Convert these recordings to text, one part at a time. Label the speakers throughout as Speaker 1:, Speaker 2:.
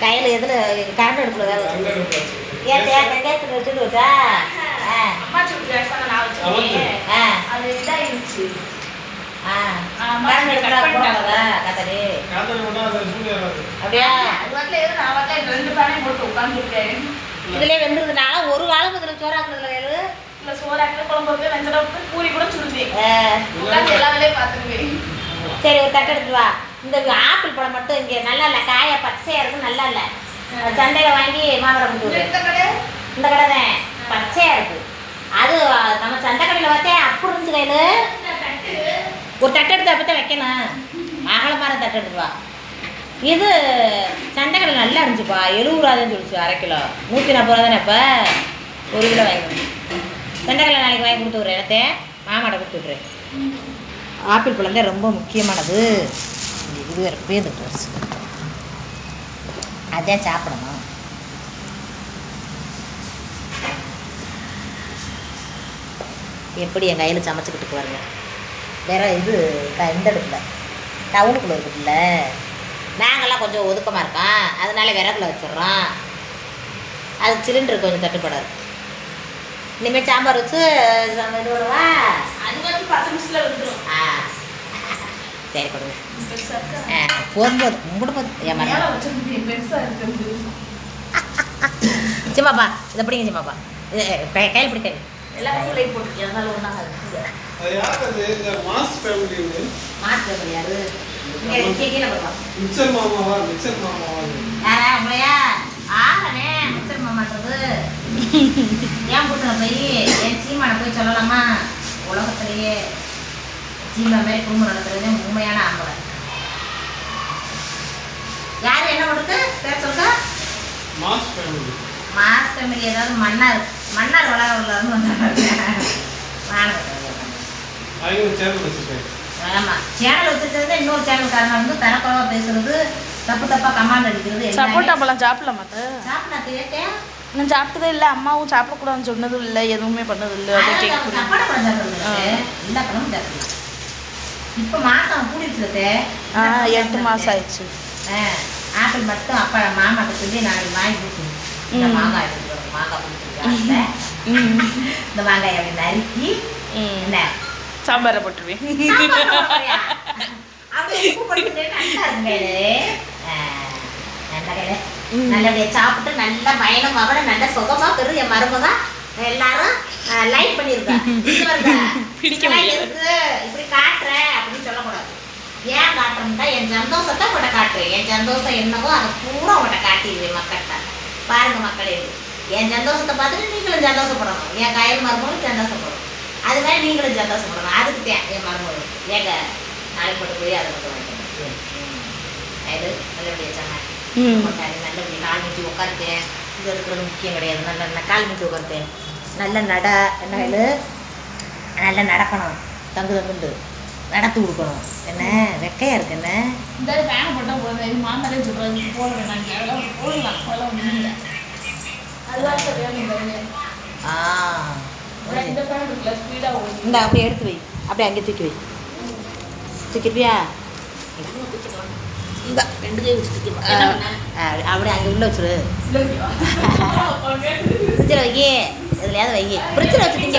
Speaker 1: கையில் எதில் கரண்ட் அடுப்பில் வேலை ஏன் வெங்காயத்தில் வச்சுட்டு வச்சா
Speaker 2: அம்மா சுட்டு நான் வச்சுருக்கேன் அது இதாகிடுச்சு.
Speaker 1: கரண்ட் அடுப்பில் போட்டாங்களா கத்தரி அப்படியா?
Speaker 2: அது வரல எது நான் வரல 2 பேனையும் போட்டு உட்காந்துருக்கேன்.
Speaker 1: இதுலேயே வெந்துருதுனால ஒரு காலம் இதில் சோறாக்குறதுல வேறு
Speaker 2: இல்லை சோறாக்கில் குழம்பு வைப்பேன், வெந்தடப்பு பூரி கூட சுடுவேன். உட்காந்து எல்லா வேலையும் பார்த்துருவேன்.
Speaker 1: சரி ஒரு தட்டு எடுத்து வா. இந்த ஆப்பிள் பழம் மட்டும் இங்கே நல்லா இல்லை, காய பச்சையாக இருக்குது, நல்லா இல்லை. சந்தையில் வாங்கி மாமரம் கொண்டு
Speaker 2: இந்த கடை
Speaker 1: இந்த கடை தான் பச்சையாக இருக்குது. அது நம்ம சந்தை கடையில் பார்த்தேன் அப்படி இருந்துச்சு. கையில் ஒரு தட்டு எடுத்து அப்போ தான் வைக்கணும். அகலமான தட்டு எடுத்து வா. இது சந்தை கடையில் நல்லா இருந்துச்சுப்பா. 70 ரூபான்னு சொல்லிச்சு அரை கிலோ. 140 ரூபா தானே இப்போ. 1 கிலோ வாங்கி சந்தை கடையில் நாளைக்கு வாங்கி கொடுத்து விட்றேன். இடத்த மாமாட்ட கொடுத்து விட்றேன். ஆப்பிள் பழம் தான் ரொம்ப முக்கியமானது. இது வேறு பேந்துட்டு அதான் சாப்பிடணும். எப்படி என் கையில் சமைச்சிக்கிட்டு பாருங்க. வேற இது இந்த இடத்துல டவுனுக்குள்ளே இருக்குதுல்ல, நாங்கள்லாம் கொஞ்சம் ஒதுக்கமாக இருக்கோம், அதனால விறகுல வச்சிட்றோம். அது சிலிண்டர் கொஞ்சம் தட்டுப்பாடாக இருக்கும். இனிமேல் சாம்பார் வச்சு இது விடுவா.
Speaker 2: அது வந்து 10 நிமிஷத்தில் வந்துடும்.
Speaker 1: சரி கொடுங்க. போதும் போதும் உங்கள்கிட்ட போதும். ஏன்
Speaker 2: பெருசாக இருக்குது
Speaker 1: சிம்மாப்பா இதை பிடிங்க. சிம்மாப்பா இது கையில் பிடிக்க
Speaker 2: எல்லா பசங்களும் லைட் போட்டுருக்கேன், அதனால ஒன்றாக இருக்குது.
Speaker 1: மாஸ் ஃபேமிலி யாரு கீழே போடுவோம்.
Speaker 3: மிக்சர் மாமாவா
Speaker 1: யாரா உங்களையா ஆகனே மிச்சர் மாமான்றது. ஏன் புருஷனை போய் என் சீமானை போய் சொல்லலாமா? உலகத்திலேயே சீமா மாதிரி குடும்பம் நடத்துறது உண்மையான ஆம்பளை. யாரு என்ன பண்ணுறது பேர் சொல்லுங்க. மாஸ் ஃபேமிலி ஏதாவது மன்னார் வளர்ந்து வந்தாங்க. ஆமாம் சேனல் வச்சுருக்கிறது இன்னொரு சேனல்காரங்க வந்து தரக்குறவா பேசுறது, தப்பாக கமாண்ட் அடிக்கிறது.
Speaker 2: சப்போட்டா பழம் சாப்பிடலாமா?
Speaker 1: சாப்பிட கேட்டேன்.
Speaker 2: நான் சாப்பிட்டதே இல்லை, அம்மாவும் சாப்பிடக்கூடாதுன்னு சொன்னதும் இல்லை, எதுவுமே பண்ணது இல்லை.
Speaker 1: சப்பாடை பழம் சாப்பிடுறது எல்லா பழமும் சாப்பிடலாம். இப்போ மாதம் கூடிடுச்சு.
Speaker 2: 8 மாதம் ஆயிடுச்சு.
Speaker 1: ஆப்பிள் மட்டும் அப்பா மாமாட்ட சொல்லி நாளைக்கு வாங்கி கொடுக்கணும். இந்த மாங்காய் எடுத்துட்டு மாங்காய் கொடுத்துருக்காங்க. இந்த மாங்காய் அப்படி நறுக்கி என்ன
Speaker 2: சாம்பாரை போட்டுருவேன்.
Speaker 1: நல்லபடியா சாப்பிட்டு நல்ல பயணம் மகனை நல்ல சுகமா பெரு என் மருமக எல்லாரும் லைக் பண்ணிருக்காங்க. இப்படி காட்டுறேன் அப்படின்னு சொல்லக்கூடாது. ஏன் காட்டுறேன்டா என் சந்தோஷத்தை உங்கள்கிட்ட காட்டுறேன். என் சந்தோஷம் என்னவோ அதை பூரா உங்கள்கிட்ட காட்டிடுவேன் மக்கள்கிட்ட. பாருங்க மக்களே, என் சந்தோஷத்தை பார்த்துட்டு நீங்களும் சந்தோஷப்படணும். என் கையில் மருமகளும் சந்தோஷப்படணும். அது மாதிரி நீங்களும் சந்தோஷப்படணும். அதுக்கு தான் என் மருமகள் ஏங்க நாளைக்கு மட்டும் போய் அதை மட்டும் வாங்கிக்கணும். அது நல்லபடியாக சொன்னேன். நல்லபடியாக கால் மீட்டி உட்காந்துட்டேன். இது இருக்கிறது முக்கியம் கிடையாது. நல்ல கால் மீட்டி உட்காந்துட்டேன். நல்ல நட என்ன நல்லா நடக்கணும். தங்குண்டு நடத்து கொடுக்கணும். என்ன வெக்கையாக இருக்கு. என்ன
Speaker 2: இந்த ஃபேன் போட்டால் போதும். மாமரே சொல்கிறாங்க போட வேணாங்க, போடலாம் போடலாம் இல்லை. அதுதான் சரியான இந்த ஃபேன் இருக்குல்ல ஸ்பீடாக ஓடும்.
Speaker 1: இந்த அப்படியே எடுத்து வை. அப்படியே அங்கே தூக்கி வை. தூக்கிடுவியா? இந்த 2 கை வச்சு தூக்கி அப்படியே அங்கே உள்ள வச்சுரு. ஃப்ரிட்ஜில் வை. எதுலையாவது வை. ஃப்ரிட்ஜில் வச்சு திங்க.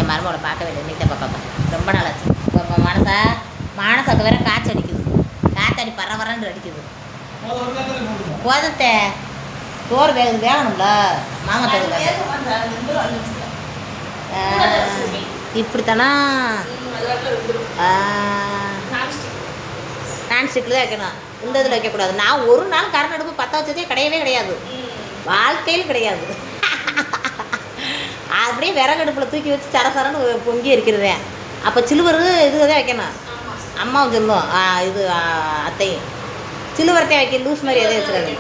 Speaker 1: என் மருமோட பார்க்க வேண்டியது நீட்டை பாப்பா. ரொம்ப நாள் ஆச்சு. இப்போ மானசாக்கு வேற காய்ச்சி அடிக்குது. காற்றாடி பரவரன்னு அடிக்குது. போதத்தை சோறு வேகணும்ல. மாமா தோறு இப்படித்தானா? நான்ஸ்டிக்கில் தான் வைக்கணும். இந்த இதில் வைக்கக்கூடாது. நான் ஒரு நாள் கரண்ட் அடுப்பு பற்ற வச்சதே கிடையாது. வாழ்க்கையில் கிடையாது. அப்படியே விறகடுப்பில் தூக்கி வச்சு சரசரன்னு பொங்கி இருக்கிறதே. அப்போ சிலுவர் இது தான் வைக்கணும். அம்மாவும் சொல்லும் இது அத்தையும் சிலுவரத்தை வைக்க லூஸ் மாதிரி எதையும் வச்சுருக்காங்க.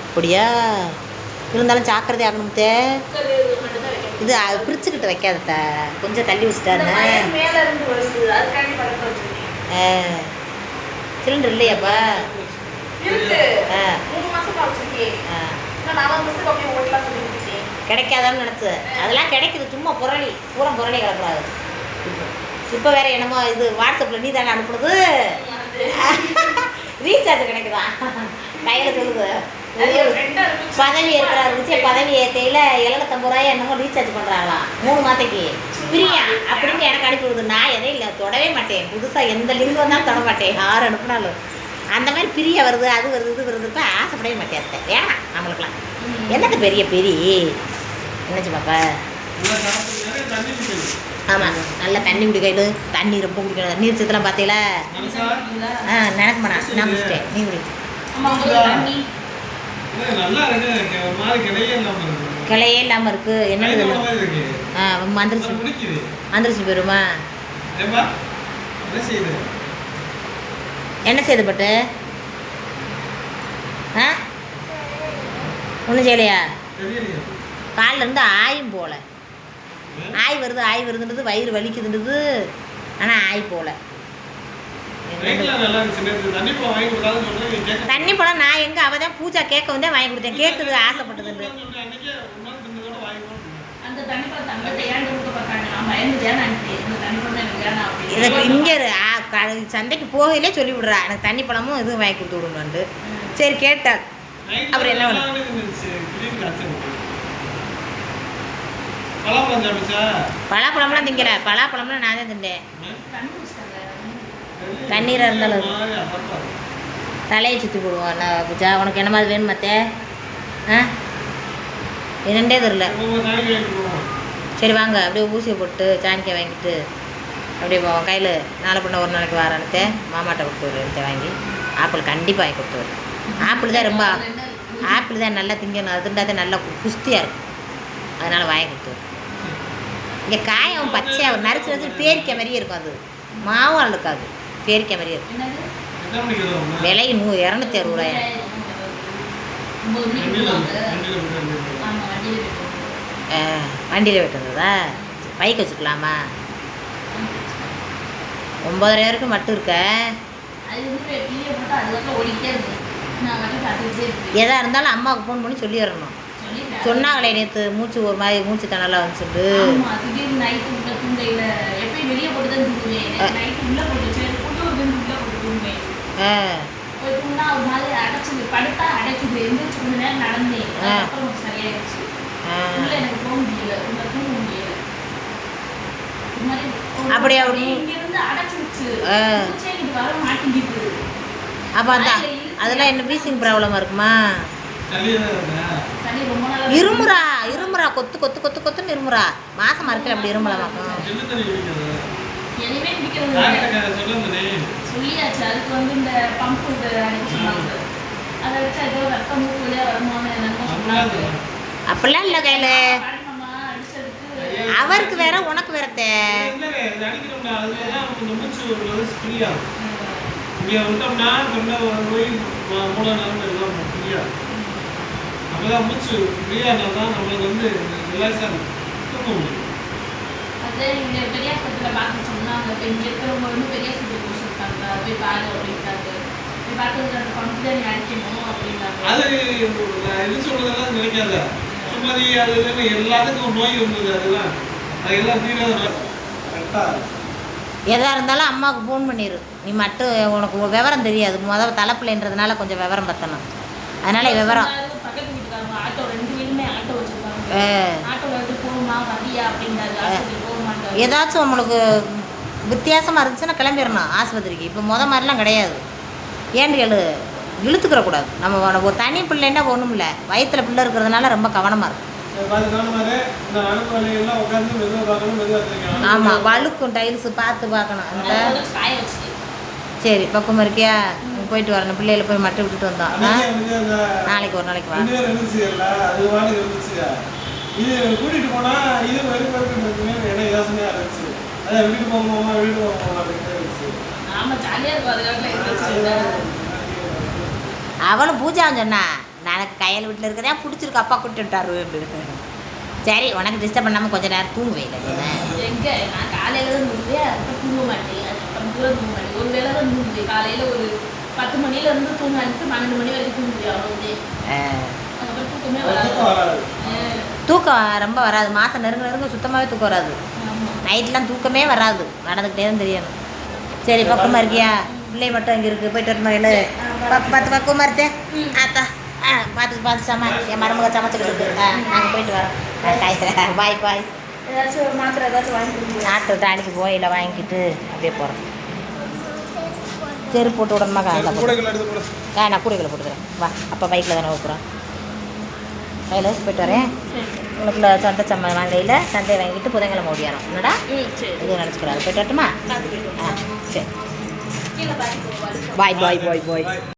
Speaker 1: அப்படியா இருந்தாலும் ஜாக்கிரதை ஆகணும்தே. இது பிரிச்சுக்கிட்டு வைக்காதத்த, கொஞ்சம் தள்ளி வச்சுட்டாருன்னு. சிலிண்டர் இல்லையாப்பா? கிடைக்காதான்னு நினச்சி அதெல்லாம் கிடைக்குது. சும்மா புரளி பூரா புரளி கிடக்கூடாது. இப்போ வேற என்னமோ இது வாட்ஸ்அப்பில் நீ தானே அனுப்புனது ரீசார்ஜ் கிடைக்குதா கையில் சொல்லுது பதவி இருக்கிற பதவி ஏற்றையில் 750 ரூபாய் என்னமோ ரீசார்ஜ் பண்ணுறாங்களாம் 3 மாதத்துக்கு பிரியா அப்படின்னு எனக்கு அனுப்பி விடுது. நான் எதையும் இல்லை தொடவே மாட்டேன். புதுசாக எந்த லிங்க் வந்தாலும் தொட மாட்டேன். யார் அனுப்புனாலும் அந்த மாதிரி பிரியா வருது, அது வருது, இது வருதுக்கு ஆசைப்படவே மாட்டேன். ஏன்னா நம்மளுக்குலாம் என்னது பெரிய என்னச்சு பாப்பா? ஆமாம், நல்லா தண்ணி குடிக்கையில் தண்ணி ரொம்ப குடிக்கணும். நீர் சத்துலாம் பார்த்தீங்களா? நினைக்கமாண்ணா நான் குடிச்சிட்டேன். நீ குடி. கிளையே இல்லாமல் இருக்கு. என்னது மந்திரிச்சு போயிருமா? என்ன செய்யுது பட்டு? ஒன்றும் செய்யலையா? காலில் இருந்து ஆயும் போல. ஆய் வருதுன்றது வயிறு வலிக்குதுன்றது. ஆனால் ஆய் போல. தண்ணி பழம் நான் எங்கே அவள் தான் பூஜா கேட்க வந்தே வாங்கி கொடுத்தேன். கேட்குது ஆசைப்பட்டதுன்னு. எனக்கு இங்கே சந்தைக்கு போகையிலே சொல்லி விடுறா எனக்கு தண்ணி பழமும் இதுவும் வாங்கி கொடுத்து விடுங்கன்ட்டு. சரி கேட்டாள். அப்புறம் என்ன பண்ண? பலாப்பழம்லாம் திங்கல. பலாப்பழம்லாம் நான் தான் திண்டேன். தண்ணீராக இருந்தாலும் தலையை சுற்றி போடுவோம். பூஜா உனக்கு என்ன மாதிரி வேணும் மத்தே? என்னண்டே தெரில. சரி வாங்க அப்படியே ஊசியை போட்டு சாணிக்காய் வாங்கிட்டு அப்படியே போவோம். கையில் நாளை பண்ண ஒரு நாளைக்கு வாரானத்தே மாமாட்ட கொடுத்து வருத்த வாங்கி. ஆப்பிள் கண்டிப்பாக வாங்கி கொடுத்து வரும். ஆப்பிள் தான் நல்லா திங்கணும். அதுண்டா தான் நல்லா குஸ்தியாக இருக்கும். அதனால் வாங்கி கொடுத்து வரும். இங்கே காயம் பச்சையாக நரிச்சு பேரிக்காய் மாதிரியே இருக்கும். அது மாவும் இருக்காது, பேரிக்காய் மாதிரியே இருக்கும். விலை 260 ரூபாயா? வண்டியில் வெட்டுறதா? பைக் வச்சுக்கலாமா? 9,000 மட்டும் இருக்க. எதாக இருந்தாலும் அம்மாவுக்கு ஃபோன் பண்ணி சொல்லிடணும். சொன்னாங்களே நேற்று மூச்சு ஒரு மாதிரி மூச்சு தணலாக வந்துச்சுட்டு. அப்படி அப்போ அதெல்லாம் என்ன வீசிங் ப்ராப்ளமாக இருக்குமா? இருமுறா கொத்து கொத்து கொத்து கொத்துன்னு இருமுறா. மாசமா இருக்கல அப்படி இருமலாமாக்கும். அப்படிலாம் இல்லை கையில். அவருக்கு வேற உனக்கு வேறத்தே.
Speaker 3: மூச்சு ஃப்ரீயாக தான் நம்மளுக்கு வந்து ரிலாக்ஸாக தூக்க முடியும்.
Speaker 2: அதே இங்கே பெரியாஸ்பத்திரியில் பார்க்க சொன்னாங்க. இப்போ இங்கே இருக்கிறவங்க வந்து பெரியாஸ்பத்திரி கொடுத்துருக்காங்க. போய் பாரு அப்படின்ட்டாங்க. போய் பார்த்து அந்த பம்பு தான் அடிக்கணும் அப்படின்னாங்க.
Speaker 3: அது இது சொல்றதெல்லாம் நினைக்காத. சுமதி அது எல்லாத்துக்கும் நோய் வந்தது. அதெல்லாம் தீராத.
Speaker 1: எதாக இருந்தாலும் அம்மாவுக்கு ஃபோன் பண்ணிடு. நீ மட்டும் உனக்கு விவரம் தெரியாது. முதல் தலைப்பிள்ளைன்றதுனால கொஞ்சம் விவரம் பற்றணும். அதனால விவரம் ஏதாச்சும் நம்மளுக்கு வித்தியாசமாக இருந்துச்சுன்னா கிளம்பிடணும் ஆஸ்பத்திரிக்கு. இப்போ மாதிரிலாம் கிடையாது. ஏன்னு கேளு, இழுத்துக்கிற கூடாது. நம்ம ஒரு தனி பிள்ளைன்னா ஒன்றும் இல்லை. வயிற்றில் பிள்ளை இருக்கிறதுனால ரொம்ப கவனமாக இருக்கும். ஆமாம், வழுக்கும் டைல்ஸு பார்த்து பார்க்கணும். அந்த சரி பக்கம் இருக்கியா? போயிட்டு வரணும். பிள்ளைகளை போய் மட்டும் விட்டுட்டு வந்தோம். நாளைக்கு ஒரு நாளைக்கு வா.
Speaker 3: கூட்டிட்டு போனா இது எனக்கு யோசனையா இருந்துச்சு. அதை வீட்டு போகணுமா வீட்டு போகணுமா
Speaker 1: அவளும் பூஜாவும் சொன்னா எனக்கு கையில் வீட்டில் இருக்கிறதா பிடிச்சிருக்கு, அப்பா கூட்டிட்டு விட்டாரு. சரி உனக்கு டிஸ்டர்ப் பண்ணாமல் கொஞ்சம் நேரம் தூங்குவேன்.
Speaker 2: எங்கே நான் காலையில் தான் தூங்குவேன். தூங்க மாட்டேன். தூங்க மாட்டேன். ஒரு வேளை தான் தூங்குவேன். காலையில் ஒரு 10 மணிலேருந்து தூங்க ஆரம்பித்து 12 மணி வரைக்கும் தூங்குவேன். அவ்வளோதே. அதுக்கப்புறம் தூக்கமே வராது.
Speaker 1: தூக்கம் ரொம்ப வராது. மாதம் நெருங்க சுத்தமாகவே தூக்கம் வராது. நைட்லாம் தூக்கமே வராது, நடந்துக்கிட்டே தான் தெரியணும். சரி பக்கமாக இருக்கியா? பிள்ளை மட்டும் அங்கே இருக்குது, போயிட்டு வரணும் மகளே. பார்த்து பக்குவமாக இருந்தேன் ஆத்தா. பார்த்து சமா என் மருமக சமைச்சிக்கிட்டு இருக்கு. நாங்கள் போயிட்டு வரோம். காய்ச்சல் பாய் பாய்.
Speaker 2: ஏதாச்சும் மாத்திரை ஏதாச்சும் வாங்கி கொடுங்க.
Speaker 1: நாட்டு டானிக்கு போயில வாங்கிக்கிட்டு அப்படியே போகிறோம். செருப்பு போட்டு விடணுமா? நான் கூடைகளை போட்டுக்கிறேன். வா, அப்போ பைக்கில் தானே வைக்கிறோம். கையில் போயிட்டு வரேன். உனக்குள்ள சொந்த சம்மா வாங்கையில் சந்தை வாங்கிட்டு புதன்கிழமை ஓடியாரோம். என்னடா
Speaker 2: சரி.
Speaker 1: இது நினச்சிக்கிறாரு. போயிட்டு வரட்டுமா? சரி.
Speaker 2: கீழே பாய்
Speaker 1: பாய் பாய் பாய் பாய்.